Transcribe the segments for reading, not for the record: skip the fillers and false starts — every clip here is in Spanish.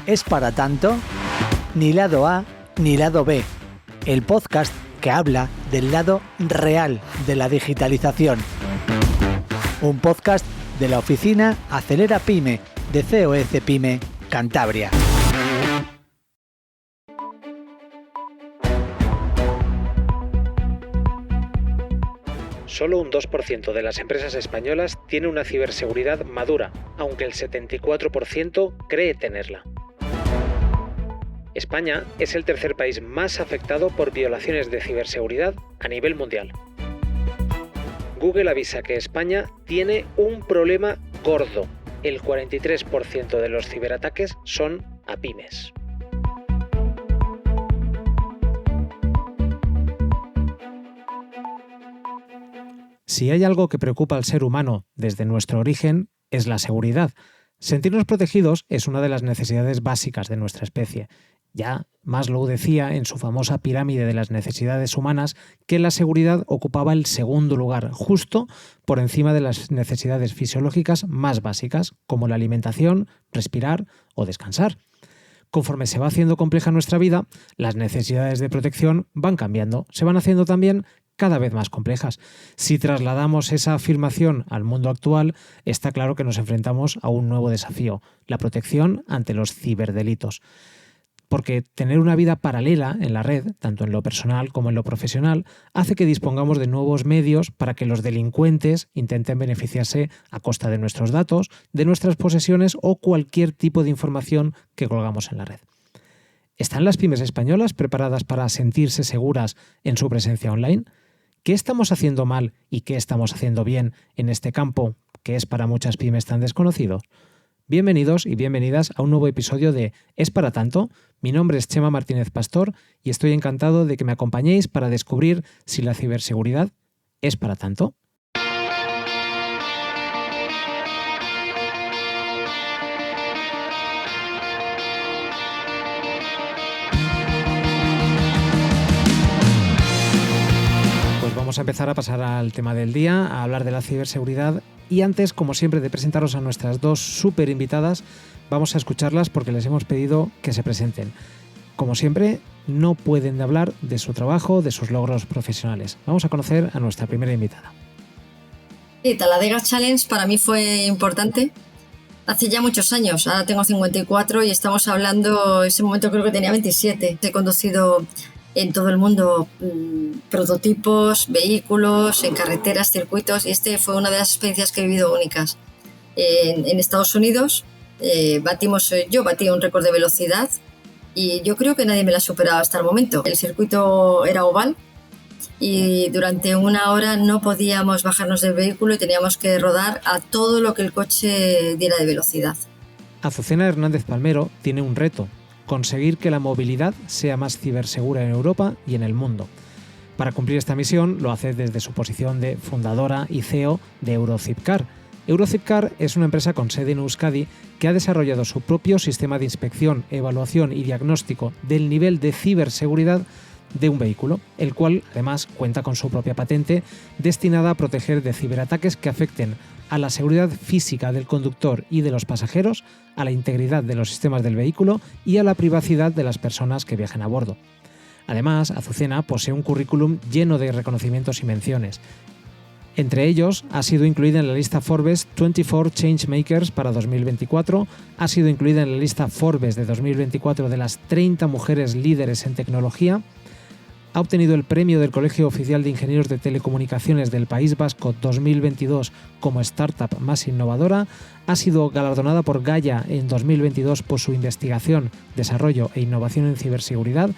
¿Es para tanto? Ni lado A ni lado B. El podcast que habla del lado real de la digitalización. Un podcast de la oficina Acelera Pyme de COS Pyme Cantabria. Solo un 2% de las empresas españolas tiene una ciberseguridad madura, aunque el 74% cree tenerla. España es el tercer país más afectado por violaciones de ciberseguridad a nivel mundial. Google avisa que España tiene un problema gordo. El 43% de los ciberataques son a pymes. Si hay algo que preocupa al ser humano desde nuestro origen, es la seguridad. Sentirnos protegidos es una de las necesidades básicas de nuestra especie. Ya Maslow decía en su famosa pirámide de las necesidades humanas que la seguridad ocupaba el segundo lugar, justo por encima de las necesidades fisiológicas más básicas, como la alimentación, respirar o descansar. Conforme se va haciendo compleja nuestra vida, las necesidades de protección van cambiando, se van haciendo también cada vez más complejas. Si trasladamos esa afirmación al mundo actual, está claro que nos enfrentamos a un nuevo desafío, la protección ante los ciberdelitos. Porque tener una vida paralela en la red, tanto en lo personal como en lo profesional, hace que dispongamos de nuevos medios para que los delincuentes intenten beneficiarse a costa de nuestros datos, de nuestras posesiones o cualquier tipo de información que colgamos en la red. ¿Están las pymes españolas preparadas para sentirse seguras en su presencia online? ¿Qué estamos haciendo mal y qué estamos haciendo bien en este campo que es para muchas pymes tan desconocido? Bienvenidos y bienvenidas a un nuevo episodio de ¿Es para tanto? Mi nombre es Chema Martínez Pastor y estoy encantado de que me acompañéis para descubrir si la ciberseguridad es para tanto. Vamos a empezar a pasar al tema del día, a hablar de la ciberseguridad y antes, como siempre, de presentaros a nuestras dos súper invitadas, vamos a escucharlas porque les hemos pedido que se presenten. Como siempre, no pueden hablar de su trabajo, de sus logros profesionales. Vamos a conocer a nuestra primera invitada. Sí, Taladega Challenge para mí fue importante hace ya muchos años. Ahora tengo 54 y estamos hablando, ese momento creo que tenía 27. He conducido en todo el mundo prototipos, vehículos, en carreteras, circuitos, y fue una de las experiencias que he vivido únicas. En Estados Unidos yo batí un récord de velocidad y yo creo que nadie me la ha superado hasta el momento. El circuito era oval y durante una hora no podíamos bajarnos del vehículo y teníamos que rodar a todo lo que el coche diera de velocidad. Azucena Hernández Palmero tiene un reto: conseguir que la movilidad sea más cibersegura en Europa y en el mundo. Para cumplir esta misión lo hace desde su posición de fundadora y CEO de Eurocipcar. Eurocipcar es una empresa con sede en Euskadi que ha desarrollado su propio sistema de inspección, evaluación y diagnóstico del nivel de ciberseguridad de un vehículo, el cual además cuenta con su propia patente destinada a proteger de ciberataques que afecten a la seguridad física del conductor y de los pasajeros, a la integridad de los sistemas del vehículo y a la privacidad de las personas que viajen a bordo. Además, Azucena posee un currículum lleno de reconocimientos y menciones. Entre ellos, ha sido incluida en la lista Forbes 24 Changemakers para 2024, ha sido incluida en la lista Forbes de 2024 de las 30 mujeres líderes en tecnología, ha obtenido el premio del Colegio Oficial de Ingenieros de Telecomunicaciones del País Vasco 2022 como startup más innovadora, ha sido galardonada por Gaia en 2022 por su investigación, desarrollo e innovación en ciberseguridad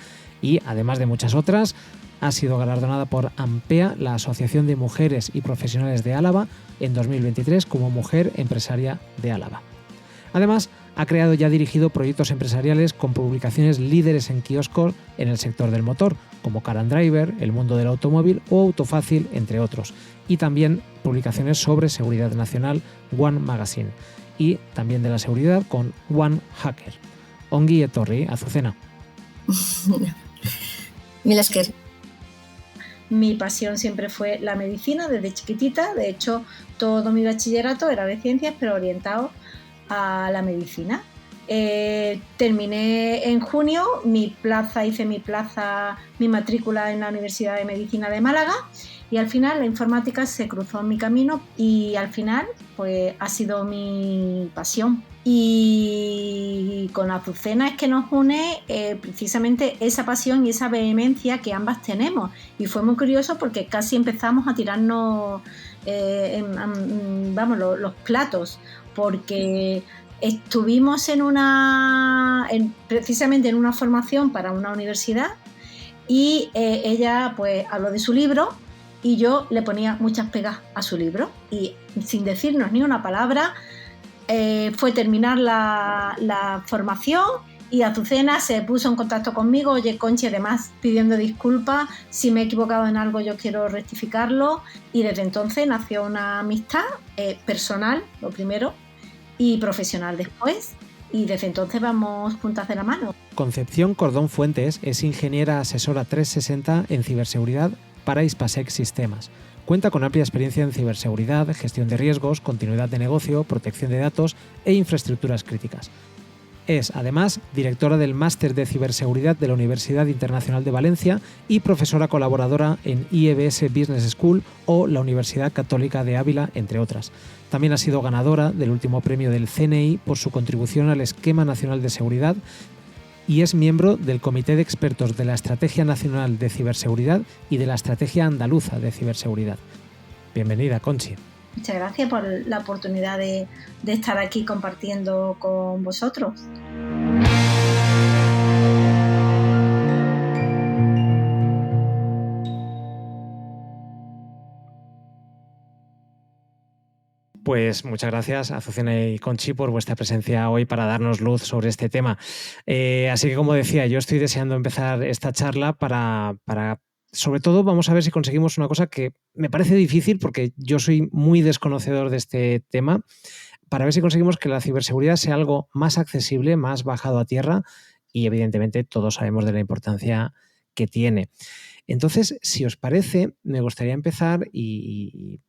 y, además de muchas otras, ha sido galardonada por AMPEA, la Asociación de Mujeres y Profesionales de Álava, en 2023 como Mujer Empresaria de Álava. Además, ha creado y ha dirigido proyectos empresariales con publicaciones líderes en kioscos en el sector del motor, como Car and Driver, El Mundo del Automóvil o Autofácil, entre otros, y también publicaciones sobre seguridad nacional, One Magazine, y también de la seguridad con One Hacker. Ongi etorri, Azucena. Mila esker. Mi pasión siempre fue la medicina desde chiquitita. De hecho, todo mi bachillerato era de ciencias, pero orientado a la medicina. Terminé en junio hice mi matrícula en la Universidad de Medicina de Málaga, y al final la informática se cruzó en mi camino y al final pues ha sido mi pasión. Y con Azucena es que nos une precisamente esa pasión y esa vehemencia que ambas tenemos, y fue muy curioso porque casi empezamos a tirarnos los platos, porque estuvimos precisamente en una formación para una universidad, y ella pues habló de su libro y yo le ponía muchas pegas a su libro, y sin decirnos ni una palabra fue terminar la formación y Azucena se puso en contacto conmigo. Oye, Conchi, además pidiendo disculpas, si me he equivocado en algo yo quiero rectificarlo, y desde entonces nació una amistad personal, lo primero, y profesional después, y desde entonces vamos juntas de la mano. Concepción Cordón Fuentes es ingeniera asesora 360 en ciberseguridad para Hispasec Sistemas. Cuenta con amplia experiencia en ciberseguridad, gestión de riesgos, continuidad de negocio, protección de datos e infraestructuras críticas. Es, además, directora del Máster de Ciberseguridad de la Universidad Internacional de Valencia y profesora colaboradora en IEBS Business School o la Universidad Católica de Ávila, entre otras. También ha sido ganadora del último premio del CNI por su contribución al Esquema Nacional de Seguridad, y es miembro del Comité de Expertos de la Estrategia Nacional de Ciberseguridad y de la Estrategia Andaluza de Ciberseguridad. Bienvenida, Conchi. Muchas gracias por la oportunidad de estar aquí compartiendo con vosotros. Pues muchas gracias, Azucena y Conchi, por vuestra presencia hoy para darnos luz sobre este tema. Así que, como decía, yo estoy deseando empezar esta charla para sobre todo, vamos a ver si conseguimos una cosa que me parece difícil porque yo soy muy desconocedor de este tema, para ver si conseguimos que la ciberseguridad sea algo más accesible, más bajado a tierra, y evidentemente todos sabemos de la importancia que tiene. Entonces, si os parece, me gustaría empezar y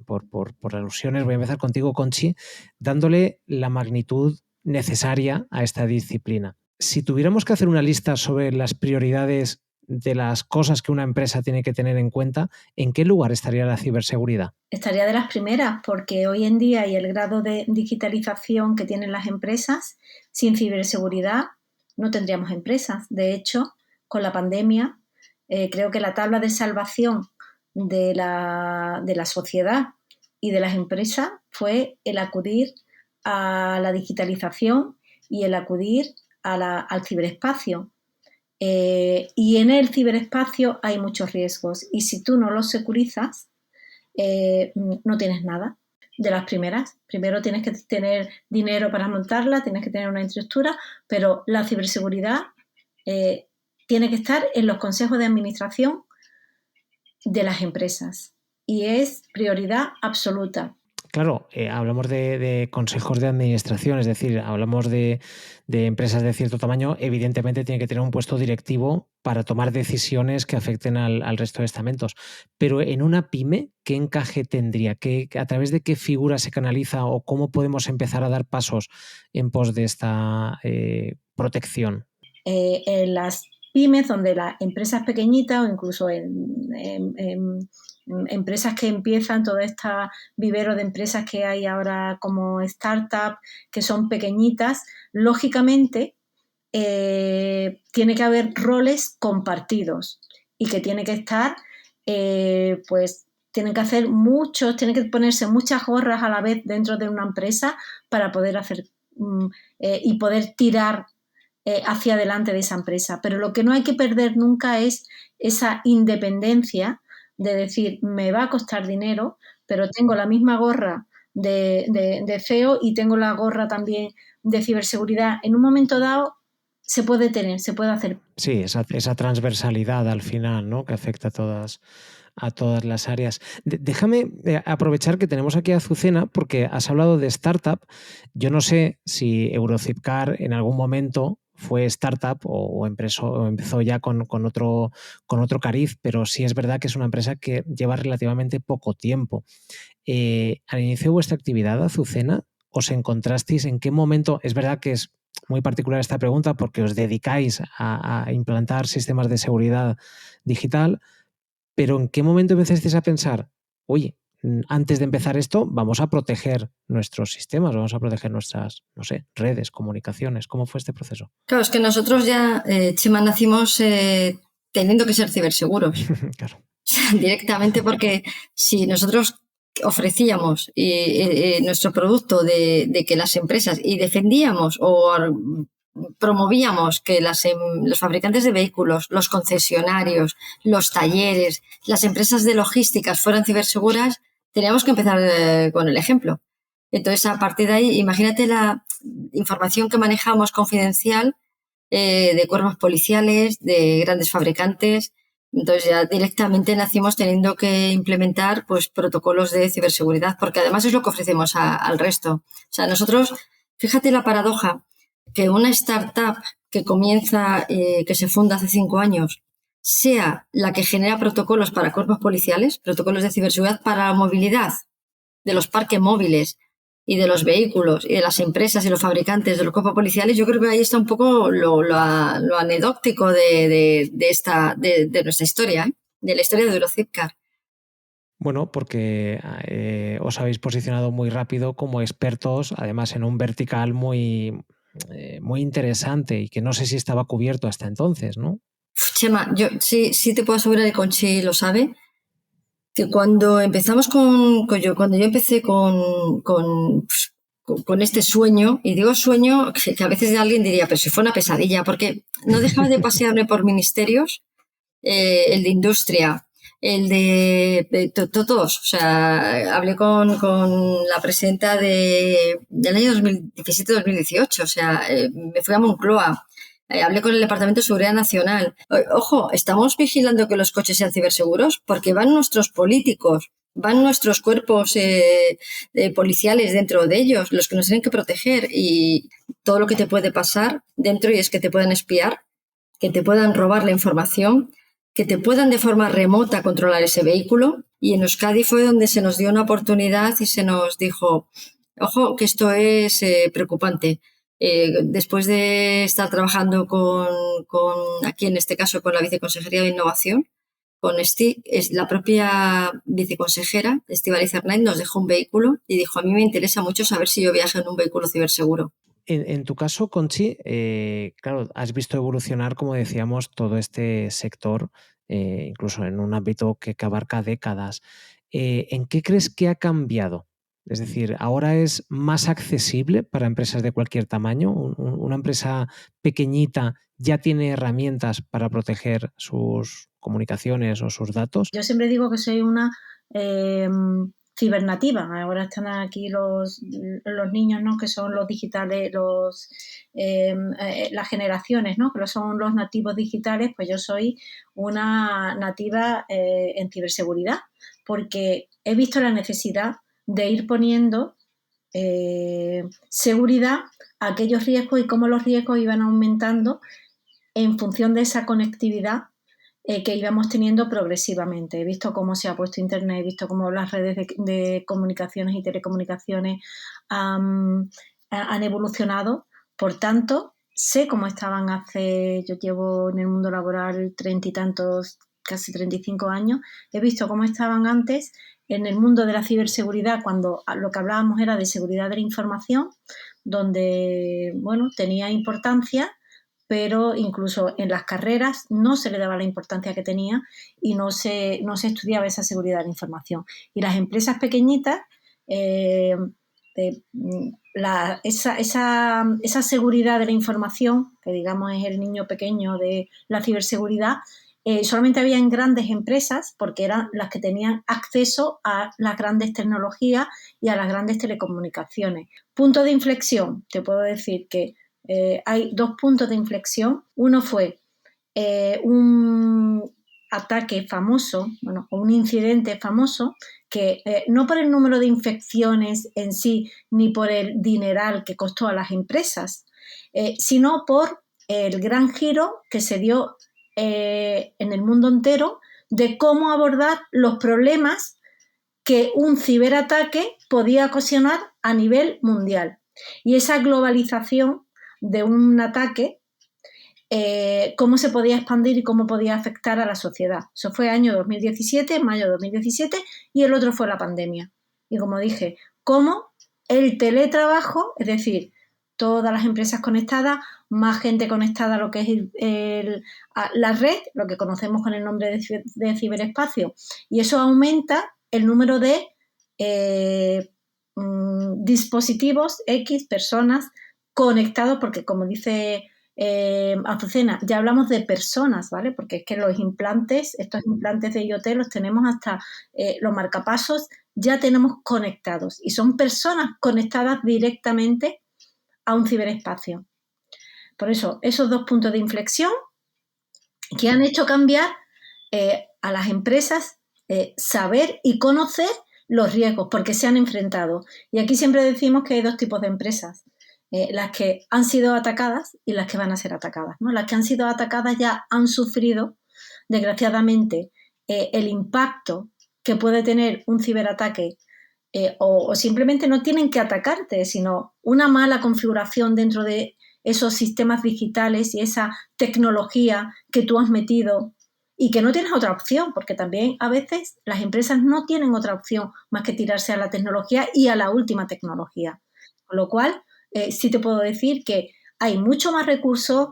por alusiones, voy a empezar contigo, Conchi, dándole la magnitud necesaria a esta disciplina. Si tuviéramos que hacer una lista sobre las prioridades de las cosas que una empresa tiene que tener en cuenta, ¿en qué lugar estaría la ciberseguridad? Estaría de las primeras, porque hoy en día y el grado de digitalización que tienen las empresas, sin ciberseguridad no tendríamos empresas. De hecho, con la pandemia, creo que la tabla de salvación de la sociedad y de las empresas fue el acudir a la digitalización y el acudir al ciberespacio. Y en el ciberespacio hay muchos riesgos, y si tú no los securizas, no tienes nada. De las primeras, primero tienes que tener dinero para montarla, tienes que tener una infraestructura, pero la ciberseguridad tiene que estar en los consejos de administración de las empresas, y es prioridad absoluta. Claro, hablamos de consejos de administración, es decir, hablamos de empresas de cierto tamaño, evidentemente tiene que tener un puesto directivo para tomar decisiones que afecten al resto de estamentos. Pero en una pyme, ¿qué encaje tendría? ¿A través de qué figura se canaliza o cómo podemos empezar a dar pasos en pos de esta protección? En las pymes, donde la empresa es pequeñita, o incluso en empresas que empiezan, todo este vivero de empresas que hay ahora como startup, que son pequeñitas, lógicamente tiene que haber roles compartidos, y que tiene que estar, pues tienen que hacer tienen que ponerse muchas gorras a la vez dentro de una empresa para poder hacer y poder tirar hacia adelante de esa empresa. Pero lo que no hay que perder nunca es esa independencia de decir, me va a costar dinero, pero tengo la misma gorra de CEO y tengo la gorra también de ciberseguridad. En un momento dado se puede hacer. Sí, esa transversalidad al final, ¿no?, que afecta a todas las áreas. Déjame aprovechar que tenemos aquí a Azucena, porque has hablado de startup. Yo no sé si Eurocipcar en algún momento fue startup o empezó ya con otro cariz, pero sí es verdad que es una empresa que lleva relativamente poco tiempo. Al inicio de vuestra actividad, Azucena, ¿os encontrasteis en qué momento? Es verdad que es muy particular esta pregunta porque os dedicáis a implantar sistemas de seguridad digital, pero ¿en qué momento empezasteis a pensar, oye, antes de empezar esto, vamos a proteger nuestros sistemas, vamos a proteger nuestras, no sé, redes, comunicaciones? ¿Cómo fue este proceso? Claro, es que nosotros ya, Chema, nacimos teniendo que ser ciberseguros. Claro. Directamente, porque si nosotros ofrecíamos nuestro producto de que las empresas y defendíamos o promovíamos que los fabricantes de vehículos, los concesionarios, los talleres, las empresas de logísticas fueran ciberseguras, teníamos que empezar con el ejemplo. Entonces, a partir de ahí, imagínate la información que manejamos confidencial de cuerpos policiales, de grandes fabricantes. Entonces ya directamente nacimos teniendo que implementar pues protocolos de ciberseguridad, porque además es lo que ofrecemos al resto. O sea, nosotros, fíjate la paradoja, que una startup que comienza, que se funda hace 5 años, sea la que genera protocolos para cuerpos policiales, protocolos de ciberseguridad para la movilidad de los parques móviles y de los vehículos y de las empresas y los fabricantes de los cuerpos policiales. Yo creo que ahí está un poco lo anecdótico de nuestra historia, de la historia de Eurozipcar. Bueno, porque os habéis posicionado muy rápido como expertos, además en un vertical muy interesante y que no sé si estaba cubierto hasta entonces, ¿no? Chema, yo sí te puedo asegurar, y Conchi lo sabe, que cuando empezamos cuando yo empecé con este sueño, y digo sueño que a veces alguien diría, pero si fue una pesadilla, porque no dejaba de pasearme por ministerios, el de industria, el de todos. O sea, hablé con la presidenta del año 2017-2018, o sea, me fui a Moncloa. Hablé con el Departamento de Seguridad Nacional. Ojo, estamos vigilando que los coches sean ciberseguros porque van nuestros políticos, van nuestros cuerpos policiales dentro de ellos, los que nos tienen que proteger, y todo lo que te puede pasar dentro, y es que te puedan espiar, que te puedan robar la información, que te puedan de forma remota controlar ese vehículo. Y en Euskadi fue donde se nos dio una oportunidad y se nos dijo, ojo, que esto es preocupante. Después de estar trabajando aquí en este caso con la Viceconsejería de Innovación, con la propia viceconsejera, Estíbaliz Hernández, nos dejó un vehículo y dijo, a mí me interesa mucho saber si yo viajo en un vehículo ciberseguro. En tu caso, Conchi, claro, has visto evolucionar, como decíamos, todo este sector, incluso en un ámbito que abarca décadas. ¿En qué crees que ha cambiado? Es decir, ¿ahora es más accesible para empresas de cualquier tamaño? ¿Una empresa pequeñita ya tiene herramientas para proteger sus comunicaciones o sus datos? Yo siempre digo que soy una cibernativa. Ahora están aquí los niños, ¿no?, que son los digitales, las generaciones, ¿no?, que son los nativos digitales. Pues yo soy una nativa en ciberseguridad, porque he visto la necesidad de ir poniendo seguridad a aquellos riesgos y cómo los riesgos iban aumentando en función de esa conectividad que íbamos teniendo progresivamente. He visto cómo se ha puesto Internet, he visto cómo las redes de comunicaciones y telecomunicaciones han evolucionado. Por tanto, sé cómo estaban yo llevo en el mundo laboral 30 y tantos, casi 35 años, he visto cómo estaban antes en el mundo de la ciberseguridad, cuando lo que hablábamos era de seguridad de la información, donde, bueno, tenía importancia, pero incluso en las carreras no se le daba la importancia que tenía y no se estudiaba esa seguridad de la información. Y las empresas pequeñitas, esa seguridad de la información, que digamos es el niño pequeño de la ciberseguridad, solamente había en grandes empresas, porque eran las que tenían acceso a las grandes tecnologías y a las grandes telecomunicaciones. Punto de inflexión, te puedo decir que hay 2 puntos de inflexión. Uno fue un ataque famoso, o un incidente famoso, que no por el número de infecciones en sí, ni por el dineral que costó a las empresas, sino por el gran giro que se dio en el mundo entero de cómo abordar los problemas que un ciberataque podía ocasionar a nivel mundial. Y esa globalización de un ataque, cómo se podía expandir y cómo podía afectar a la sociedad. Eso fue año 2017, mayo de 2017, y el otro fue la pandemia. Y como dije, cómo el teletrabajo, es decir, todas las empresas conectadas, más gente conectada a lo que es la red, lo que conocemos con el nombre de ciberespacio, y eso aumenta el número de dispositivos X, personas conectados, porque como dice Azucena, ya hablamos de personas, ¿vale? Porque es que los implantes, estos implantes de IoT los tenemos hasta los marcapasos, ya tenemos conectados y son personas conectadas directamente a un ciberespacio. Por eso, esos dos puntos de inflexión que han hecho cambiar a las empresas saber y conocer los riesgos, porque se han enfrentado. Y aquí siempre decimos que hay dos tipos de empresas. Las que han sido atacadas y las que van a ser atacadas, ¿no? Las que han sido atacadas ya han sufrido, desgraciadamente, el impacto que puede tener un ciberataque o simplemente no tienen que atacarte, sino una mala configuración dentro de esos sistemas digitales y esa tecnología que tú has metido y que no tienes otra opción, porque también a veces las empresas no tienen otra opción más que tirarse a la tecnología y a la última tecnología. Con lo cual, sí te puedo decir que hay mucho más recursos,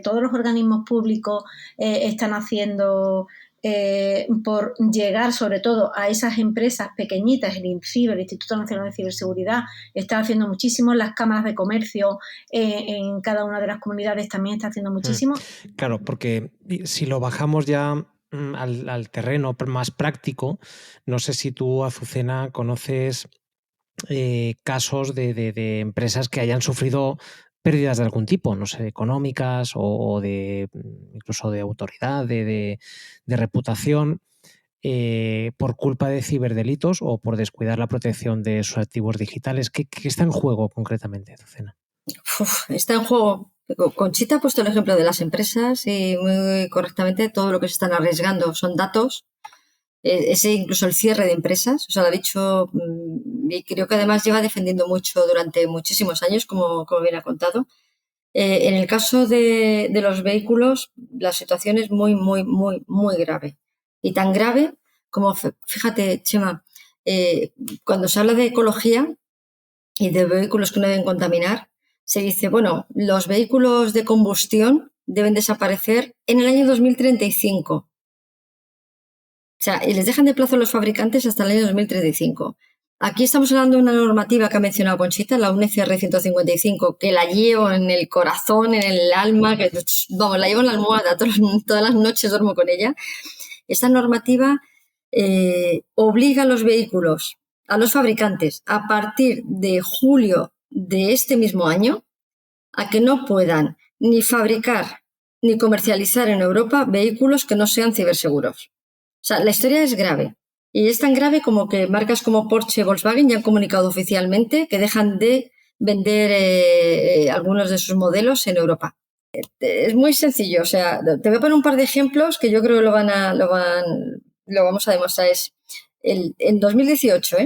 todos los organismos públicos están haciendo por llegar sobre todo a esas empresas pequeñitas. El INCIBE, el Instituto Nacional de Ciberseguridad, está haciendo muchísimo, las cámaras de comercio en cada una de las comunidades también está haciendo muchísimo. Claro, porque si lo bajamos ya al terreno más práctico, no sé si tú, Azucena, conoces casos de empresas que hayan sufrido pérdidas de algún tipo, no sé, económicas o de incluso de autoridad, de reputación, por culpa de ciberdelitos o por descuidar la protección de sus activos digitales. ¿Qué está en juego concretamente, Azucena? Está en juego. Conchita ha puesto el ejemplo de las empresas y muy correctamente todo lo que se están arriesgando son datos. Ese incluso el cierre de empresas, o sea, lo ha dicho, y creo que además lleva defendiendo mucho durante muchísimos años, como bien ha contado. En el caso de los vehículos, la situación es muy, muy, muy, muy grave. Y tan grave como, fíjate, Chema, cuando se habla de ecología y de vehículos que no deben contaminar, se dice, bueno, los vehículos de combustión deben desaparecer en el año 2035. O sea, y les dejan de plazo a los fabricantes hasta el año 2035. Aquí estamos hablando de una normativa que ha mencionado Conchita, la UNECR 155, que la llevo en el corazón, en el alma, que vamos, la llevo en la almohada, todas las noches duermo con ella. Esta normativa obliga a los vehículos, a los fabricantes, a partir de julio de este mismo año, a que no puedan ni fabricar ni comercializar en Europa vehículos que no sean ciberseguros. O sea, la historia es grave. Y es tan grave como que marcas como Porsche y Volkswagen ya han comunicado oficialmente que dejan de vender algunos de sus modelos en Europa. Es muy sencillo. O sea, te voy a poner un par de ejemplos que yo creo que lo vamos a demostrar. En 2018,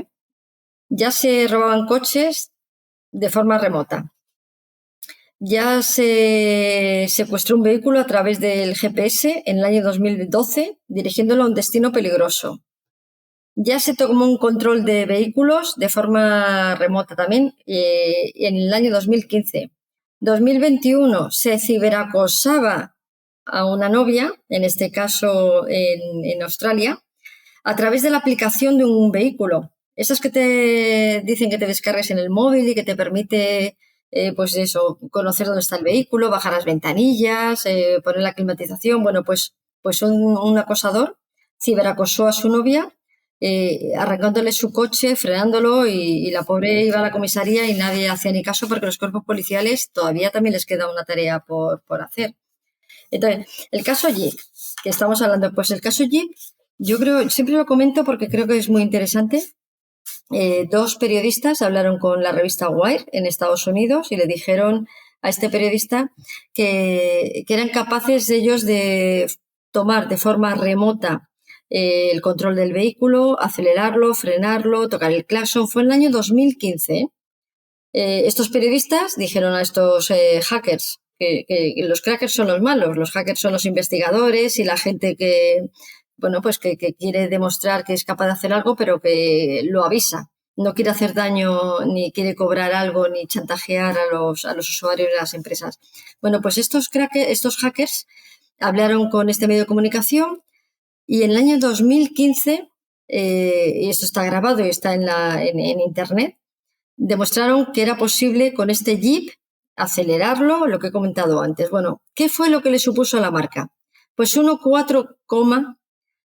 ya se robaban coches de forma remota. Ya se secuestró un vehículo a través del GPS en el año 2012, dirigiéndolo a un destino peligroso. Ya se tomó un control de vehículos de forma remota también en el año 2015. 2021 se ciberacosaba a una novia, en este caso en Australia, a través de la aplicación de un vehículo. Esas que te dicen que te descargues en el móvil y que te permite pues eso, conocer dónde está el vehículo, bajar las ventanillas, poner la climatización. Bueno, pues un acosador ciberacosó a su novia, arrancándole su coche, frenándolo, y la pobre iba a la comisaría y nadie hacía ni caso porque los cuerpos policiales todavía también les queda una tarea por hacer. Entonces, el caso Jeep, que estamos hablando, pues el caso Jeep, yo creo, siempre lo comento porque creo que es muy interesante. Dos periodistas hablaron con la revista Wire en Estados Unidos y le dijeron a este periodista que eran capaces ellos de tomar de forma remota el control del vehículo, acelerarlo, frenarlo, tocar el claxon. Fue en el año 2015. estos periodistas dijeron a estos hackers que los crackers son los malos, los hackers son los investigadores y la gente que, bueno, pues que quiere demostrar que es capaz de hacer algo, pero que lo avisa. No quiere hacer daño, ni quiere cobrar algo, ni chantajear a los usuarios de las empresas. Bueno, pues estos hackers hablaron con este medio de comunicación y en el año 2015, y esto está grabado y está en Internet, demostraron que era posible con este Jeep acelerarlo, lo que he comentado antes. Bueno, ¿qué fue lo que le supuso a la marca? Pues 1,4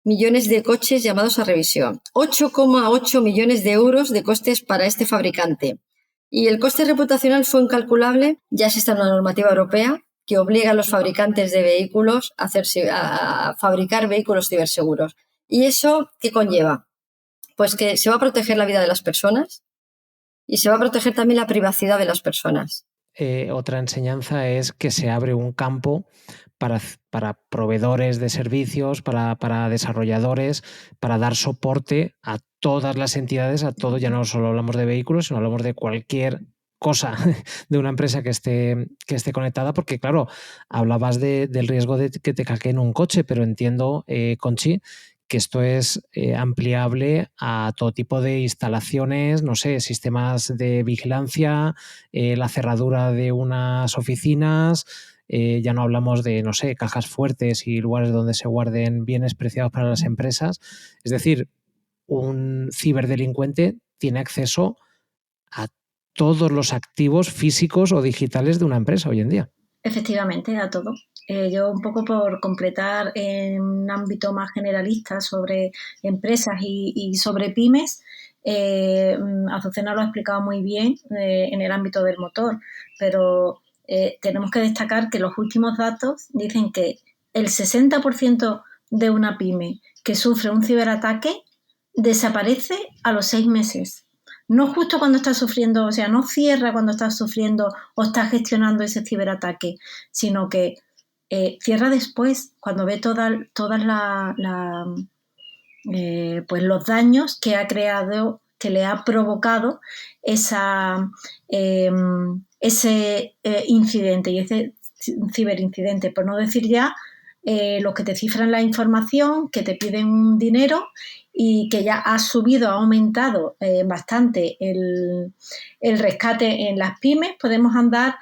millones de coches llamados a revisión, 8,8 millones de euros de costes para este fabricante. Y el coste reputacional fue incalculable. Ya existe una normativa europea que obliga a los fabricantes de vehículos a fabricar vehículos ciberseguros. ¿Y eso qué conlleva? Pues que se va a proteger la vida de las personas y se va a proteger también la privacidad de las personas. Otra enseñanza es que se abre un campo para proveedores de servicios, para desarrolladores, para dar soporte a todas las entidades, a todo. Ya no solo hablamos de vehículos, sino hablamos de cualquier cosa de una empresa que esté conectada, porque claro, hablabas del riesgo de que te hackeen un coche, pero entiendo, Conchi, que esto es ampliable a todo tipo de instalaciones, no sé, sistemas de vigilancia, la cerradura de unas oficinas, ya no hablamos de, no sé, cajas fuertes y lugares donde se guarden bienes preciados para las empresas. Es decir, un ciberdelincuente tiene acceso a todos los activos físicos o digitales de una empresa hoy en día. Efectivamente, a todo. Yo un poco por completar en un ámbito más generalista sobre empresas y sobre pymes, Azucena lo ha explicado muy bien en el ámbito del motor, pero tenemos que destacar que los últimos datos dicen que el 60% de una pyme que sufre un ciberataque desaparece a los 6 meses. No justo cuando estás sufriendo, o sea, no cierra cuando estás sufriendo o estás gestionando ese ciberataque, sino que cierra después, cuando ve todas pues los daños que ha creado, que le ha provocado ese incidente y ese ciberincidente, por no decir ya los que te cifran la información, que te piden dinero y que ya ha subido, ha aumentado bastante el rescate en las pymes. Podemos andar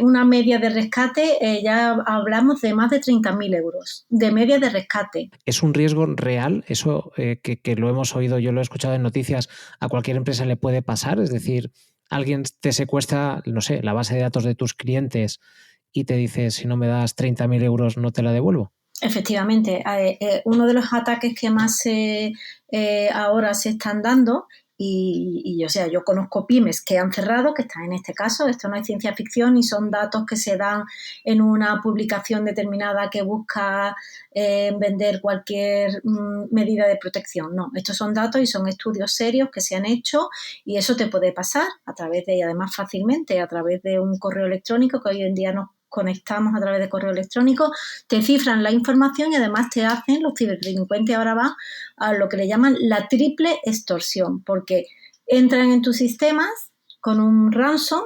una media de rescate, ya hablamos de más de 30.000 euros de media de rescate. ¿Es un riesgo real? Eso que lo hemos oído, yo lo he escuchado en noticias, ¿a cualquier empresa le puede pasar? Es decir, alguien te secuestra, no sé, la base de datos de tus clientes y te dice, si no me das 30.000 euros no te la devuelvo. Efectivamente, uno de los ataques que más ahora se están dando, o sea, yo conozco pymes que han cerrado, que están en este caso, esto no es ciencia ficción y son datos que se dan en una publicación determinada que busca vender cualquier medida de protección. No, estos son datos y son estudios serios que se han hecho y eso te puede pasar a través de, y además fácilmente, a través de un correo electrónico que hoy en día nos conectamos a través de correo electrónico, te cifran la información y además te hacen, los ciberdelincuentes ahora van a lo que le llaman la triple extorsión, porque entran en tus sistemas con un ransom,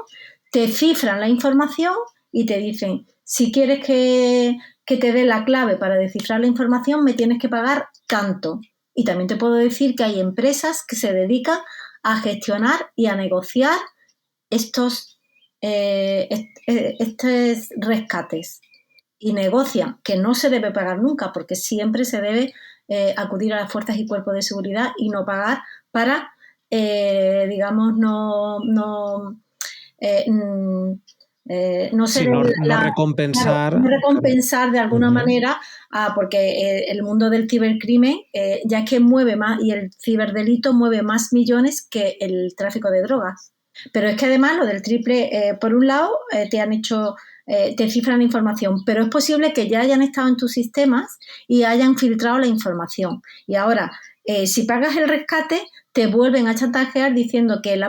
te cifran la información y te dicen, si quieres que te dé la clave para descifrar la información, me tienes que pagar tanto. Y también te puedo decir que hay empresas que se dedican a gestionar y a negociar estos rescates y negocian que no se debe pagar nunca porque siempre se debe acudir a las fuerzas y cuerpos de seguridad y no pagar para digamos no recompensar. Claro, no recompensar de alguna manera porque el mundo del cibercrimen ya que mueve más y el ciberdelito mueve más millones que el tráfico de drogas. Pero es que además lo del triple, por un lado, te cifran información, pero es posible que ya hayan estado en tus sistemas y hayan filtrado la información. Y ahora, si pagas el rescate, te vuelven a chantajear diciendo que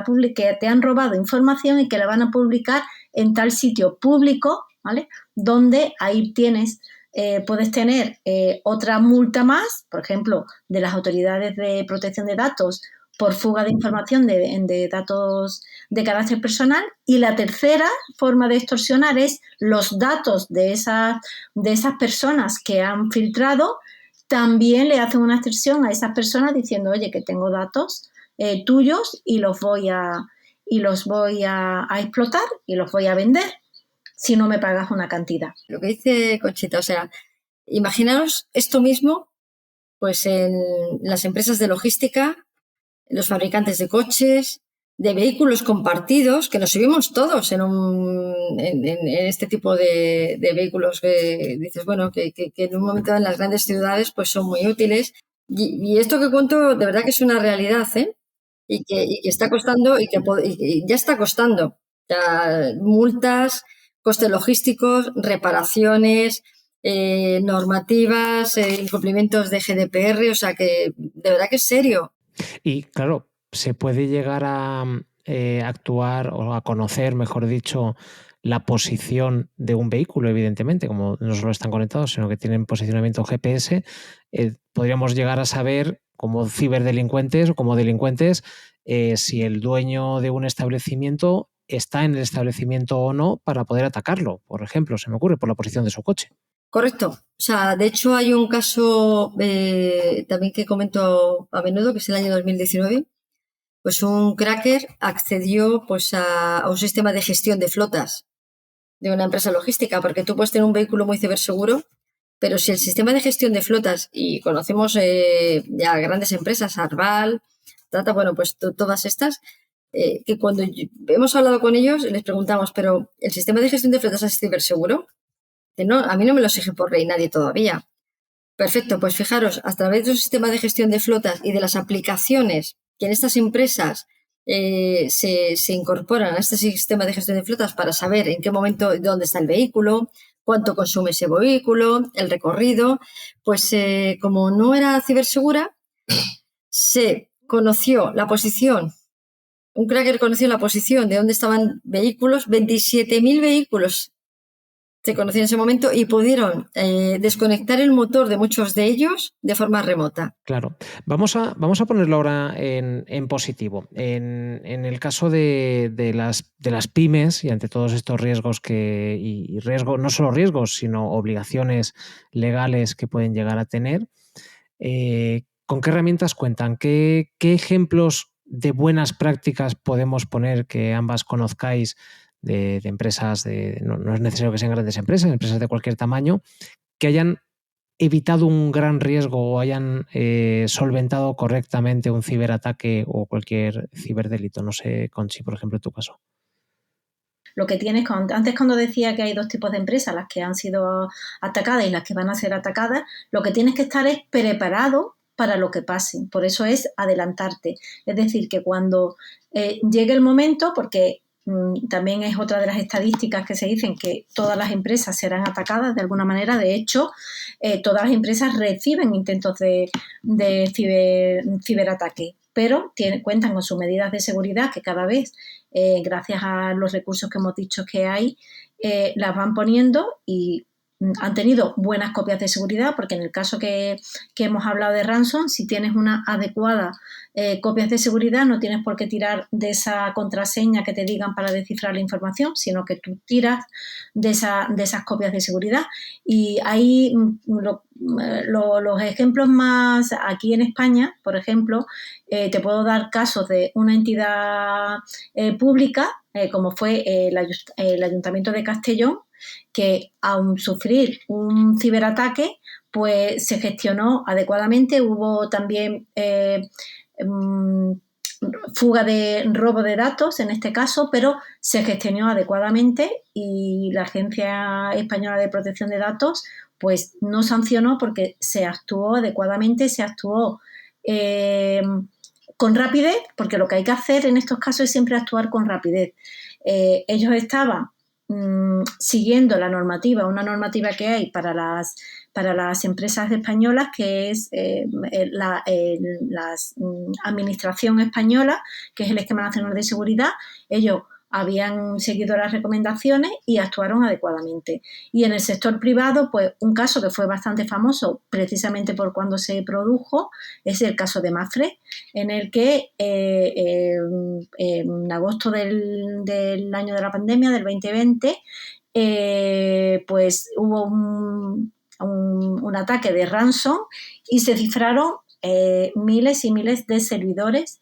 te han robado información y que la van a publicar en tal sitio público, ¿vale? Donde ahí puedes tener otra multa más, por ejemplo, de las autoridades de protección de datos por fuga de información de datos de carácter personal. Y la tercera forma de extorsionar es los datos de esas personas que han filtrado, también le hacen una extorsión a esas personas diciendo, oye, que tengo datos tuyos y los voy a explotar y los voy a vender si no me pagas una cantidad. Lo que dice Conchita, o sea, imaginaos esto mismo pues en las empresas de logística, los fabricantes de coches, de vehículos compartidos, que nos subimos todos en este tipo de vehículos que dices, bueno, que en un momento en las grandes ciudades pues son muy útiles. Y esto que cuento de verdad que es una realidad, ¿eh? Y que está costando y ya está costando. Ya, multas, costes logísticos, reparaciones, normativas, incumplimientos de GDPR, o sea que de verdad que es serio. Y claro, se puede llegar a actuar o a conocer, mejor dicho, la posición de un vehículo, evidentemente, como no solo están conectados, sino que tienen posicionamiento GPS, podríamos llegar a saber como ciberdelincuentes o como delincuentes si el dueño de un establecimiento está en el establecimiento o no para poder atacarlo, por ejemplo, se me ocurre, por la posición de su coche. Correcto. O sea, de hecho hay un caso también que comento a menudo, que es el año 2019. Pues un cracker accedió pues a un sistema de gestión de flotas de una empresa logística, porque tú puedes tener un vehículo muy ciberseguro, pero si el sistema de gestión de flotas, y conocemos ya grandes empresas, Arval, Tata, bueno, pues todas estas, que cuando hemos hablado con ellos les preguntamos, pero ¿el sistema de gestión de flotas es ciberseguro? Que no, a mí no me lo exige por ley nadie todavía. Perfecto, pues fijaros, a través de un sistema de gestión de flotas y de las aplicaciones que en estas empresas se incorporan a este sistema de gestión de flotas para saber en qué momento, dónde está el vehículo, cuánto consume ese vehículo, el recorrido, pues como no era cibersegura, se conoció la posición, un cracker conoció la posición de dónde estaban vehículos, 27.000 vehículos se conocían en ese momento y pudieron desconectar el motor de muchos de ellos de forma remota. Claro. Vamos a ponerlo ahora en positivo. En el caso de las pymes y ante todos estos riesgos y riesgos, no solo riesgos, sino obligaciones legales que pueden llegar a tener, ¿con qué herramientas cuentan? ¿Qué ejemplos de buenas prácticas podemos poner que ambas conozcáis de empresas, no es necesario que sean grandes empresas de cualquier tamaño, que hayan evitado un gran riesgo o hayan solventado correctamente un ciberataque o cualquier ciberdelito? No sé, Conchi, por ejemplo, en tu caso. Lo que tienes, antes cuando decía que hay dos tipos de empresas, las que han sido atacadas y las que van a ser atacadas, lo que tienes que estar es preparado para lo que pase. Por eso es adelantarte. Es decir, que cuando llegue el momento, porque también es otra de las estadísticas que se dicen que todas las empresas serán atacadas de alguna manera. De hecho, todas las empresas reciben intentos de ciberataque, pero cuentan con sus medidas de seguridad que cada vez, gracias a los recursos que hemos dicho que hay, las van poniendo y han tenido buenas copias de seguridad, porque en el caso que hemos hablado de ransom, si tienes una adecuada copias de seguridad, no tienes por qué tirar de esa contraseña que te digan para descifrar la información, sino que tú tiras de esas copias de seguridad. Y ahí los ejemplos más aquí en España, por ejemplo, te puedo dar casos de una entidad pública, como fue el Ayuntamiento de Castellón, que aun sufrir un ciberataque, pues se gestionó adecuadamente. Hubo también fuga de robo de datos en este caso, pero se gestionó adecuadamente y la Agencia Española de Protección de Datos pues no sancionó porque se actuó adecuadamente, se actuó con rapidez, porque lo que hay que hacer en estos casos es siempre actuar con rapidez. Ellos estaban siguiendo la normativa, una normativa que hay para las empresas españolas, que es la Administración Española, que es el Esquema Nacional de Seguridad. Ellos habían seguido las recomendaciones y actuaron adecuadamente. Y en el sector privado, pues un caso que fue bastante famoso precisamente por cuando se produjo es el caso de Mapfre, en el que en agosto del año de la pandemia, del 2020, pues hubo un ataque de ransom y se cifraron miles y miles de servidores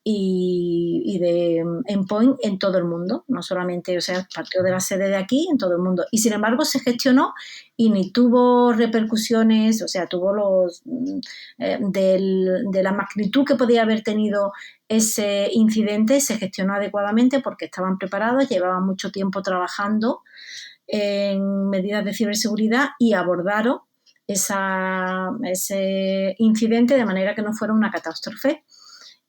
y de endpoint en todo el mundo, no solamente, o sea, partió de la sede de aquí, en todo el mundo. Y sin embargo se gestionó y ni tuvo repercusiones, o sea, tuvo de la magnitud que podía haber tenido ese incidente, se gestionó adecuadamente porque estaban preparados, llevaban mucho tiempo trabajando en medidas de ciberseguridad y abordaron ese incidente de manera que no fuera una catástrofe.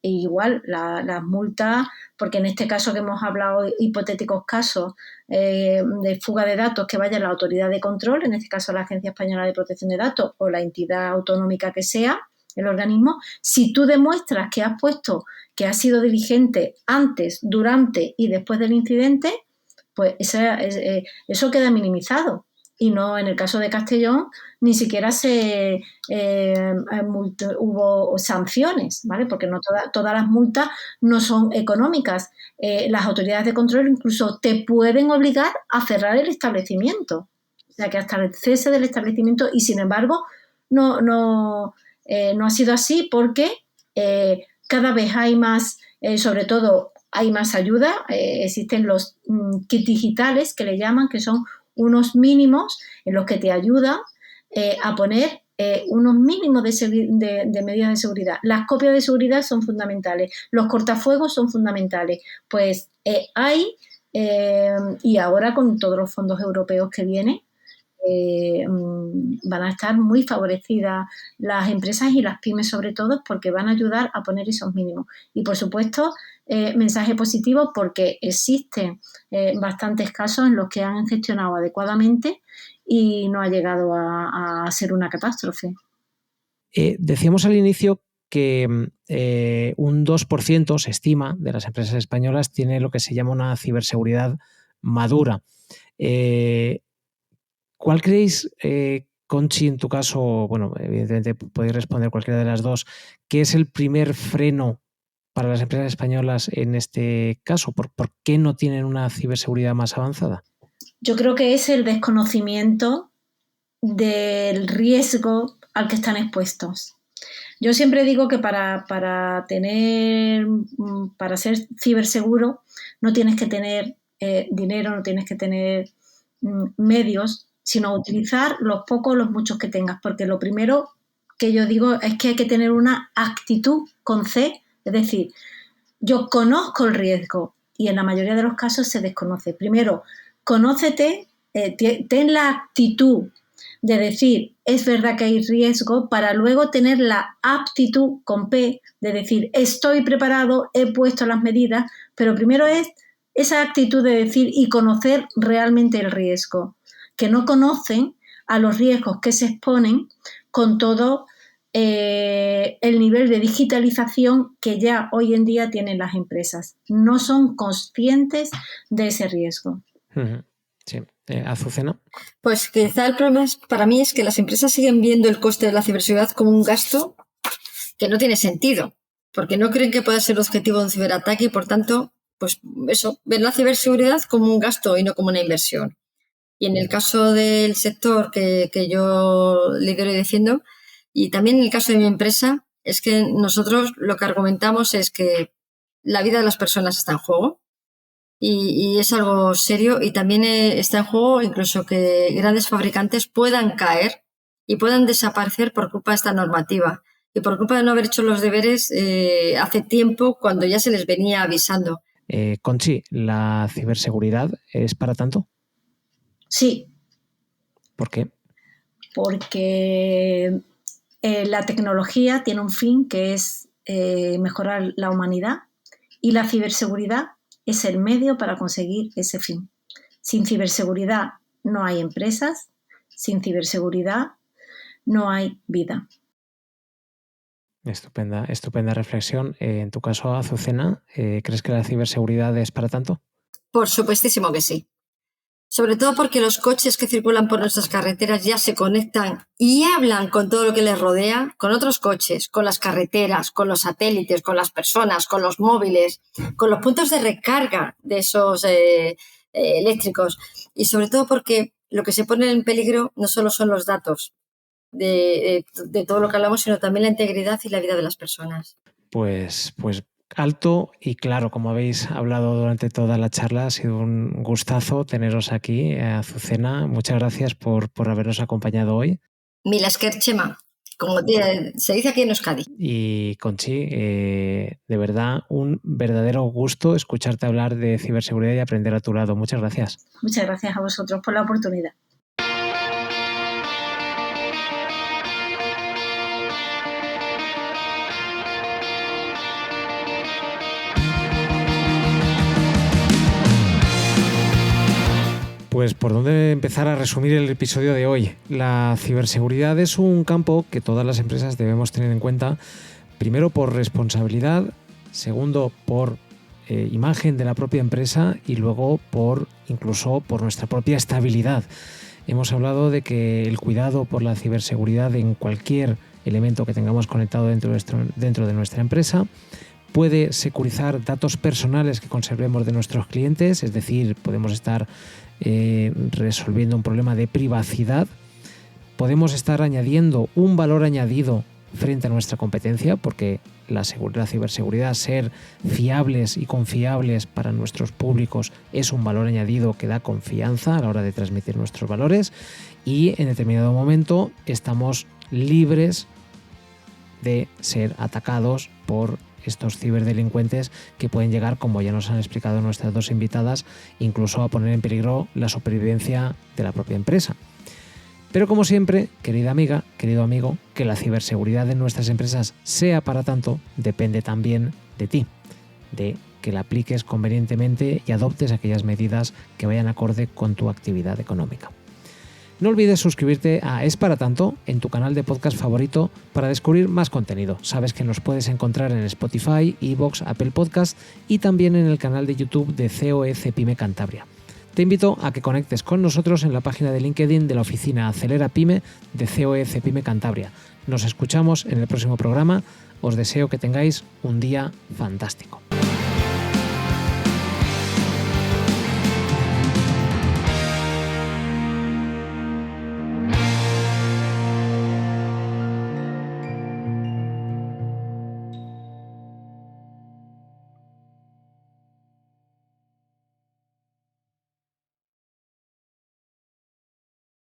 E igual las multas, porque en este caso que hemos hablado, hipotéticos casos de fuga de datos, que vaya la autoridad de control, en este caso la Agencia Española de Protección de Datos o la entidad autonómica que sea, el organismo, si tú demuestras que has que has sido diligente antes, durante y después del incidente, pues eso queda minimizado. Y no, en el caso de Castellón, ni siquiera hubo sanciones, ¿vale? Porque no todas las multas no son económicas. Las autoridades de control incluso te pueden obligar a cerrar el establecimiento. O sea, que hasta el cese del establecimiento, y sin embargo, no ha sido así porque cada vez hay más, sobre todo, hay más ayuda. Existen los kits digitales que le llaman, que son unos mínimos en los que te ayudan a poner unos mínimos de medidas de seguridad. Las copias de seguridad son fundamentales, los cortafuegos son fundamentales. Pues y ahora con todos los fondos europeos que vienen, van a estar muy favorecidas las empresas y las pymes sobre todo, porque van a ayudar a poner esos mínimos. Y por supuesto, mensaje positivo, porque existen bastantes casos en los que han gestionado adecuadamente y no ha llegado a ser una catástrofe. Decíamos al inicio que un 2% se estima de las empresas españolas tiene lo que se llama una ciberseguridad madura. ¿Cuál creéis, Conchi, en tu caso, bueno, evidentemente podéis responder cualquiera de las dos, qué es el primer freno para las empresas españolas en este caso? ¿Por qué no tienen una ciberseguridad más avanzada? Yo creo que es el desconocimiento del riesgo al que están expuestos. Yo siempre digo que para ser ciberseguro no tienes que tener dinero, no tienes que tener medios, sino utilizar los pocos o los muchos que tengas, porque lo primero que yo digo es que hay que tener una actitud con C, es decir, yo conozco el riesgo y en la mayoría de los casos se desconoce. Primero, conócete, ten la actitud de decir, es verdad que hay riesgo, para luego tener la aptitud con P, de decir, estoy preparado, he puesto las medidas, pero primero es esa actitud de decir y conocer realmente el riesgo, que no conocen a los riesgos que se exponen con todo el nivel de digitalización que ya hoy en día tienen las empresas. No son conscientes de ese riesgo. Sí. ¿Azucena? Pues quizá el problema para mí es que las empresas siguen viendo el coste de la ciberseguridad como un gasto que no tiene sentido, porque no creen que pueda ser objetivo de un ciberataque y por tanto, pues eso, ven la ciberseguridad como un gasto y no como una inversión. Y en el caso del sector que yo lidero y defiendo, y también en el caso de mi empresa, es que nosotros lo que argumentamos es que la vida de las personas está en juego y es algo serio, y también está en juego incluso que grandes fabricantes puedan caer y puedan desaparecer por culpa de esta normativa y por culpa de no haber hecho los deberes hace tiempo, cuando ya se les venía avisando. Conchi, ¿la ciberseguridad es para tanto? Sí. ¿Por qué? Porque la tecnología tiene un fin, que es mejorar la humanidad, y la ciberseguridad es el medio para conseguir ese fin. Sin ciberseguridad no hay empresas, sin ciberseguridad no hay vida. Estupenda reflexión. En tu caso, Azucena, ¿crees que la ciberseguridad es para tanto? Por supuestísimo que sí. Sobre todo porque los coches que circulan por nuestras carreteras ya se conectan y hablan con todo lo que les rodea, con otros coches, con las carreteras, con los satélites, con las personas, con los móviles, con los puntos de recarga de esos eléctricos. Y sobre todo porque lo que se pone en peligro no solo son los datos de todo lo que hablamos, sino también la integridad y la vida de las personas. Pues alto y claro, como habéis hablado durante toda la charla, ha sido un gustazo teneros aquí, Azucena. Muchas gracias por habernos acompañado hoy. Mila esker, Chema, como se dice aquí en Euskadi. Y Conchi, de verdad, un verdadero gusto escucharte hablar de ciberseguridad y aprender a tu lado. Muchas gracias. Muchas gracias a vosotros por la oportunidad. Pues por dónde empezar a resumir el episodio de hoy. La ciberseguridad es un campo que todas las empresas debemos tener en cuenta, primero por responsabilidad, segundo por imagen de la propia empresa y luego incluso por nuestra propia estabilidad. Hemos hablado de que el cuidado por la ciberseguridad en cualquier elemento que tengamos conectado dentro de nuestra empresa puede securizar datos personales que conservemos de nuestros clientes, es decir, podemos estar resolviendo un problema de privacidad, podemos estar añadiendo un valor añadido frente a nuestra competencia, porque la ciberseguridad, ser fiables y confiables para nuestros públicos es un valor añadido que da confianza a la hora de transmitir nuestros valores, y en determinado momento estamos libres de ser atacados por estos ciberdelincuentes que pueden llegar, como ya nos han explicado nuestras dos invitadas, incluso a poner en peligro la supervivencia de la propia empresa. Pero como siempre, querida amiga, querido amigo, que la ciberseguridad de nuestras empresas sea para tanto depende también de ti, de que la apliques convenientemente y adoptes aquellas medidas que vayan acorde con tu actividad económica. No olvides suscribirte a Es para tanto en tu canal de podcast favorito para descubrir más contenido. Sabes que nos puedes encontrar en Spotify, iVoox, Apple Podcast y también en el canal de YouTube de COEC Pyme Cantabria. Te invito a que conectes con nosotros en la página de LinkedIn de la oficina Acelera Pyme de COEC Pyme Cantabria. Nos escuchamos en el próximo programa. Os deseo que tengáis un día fantástico.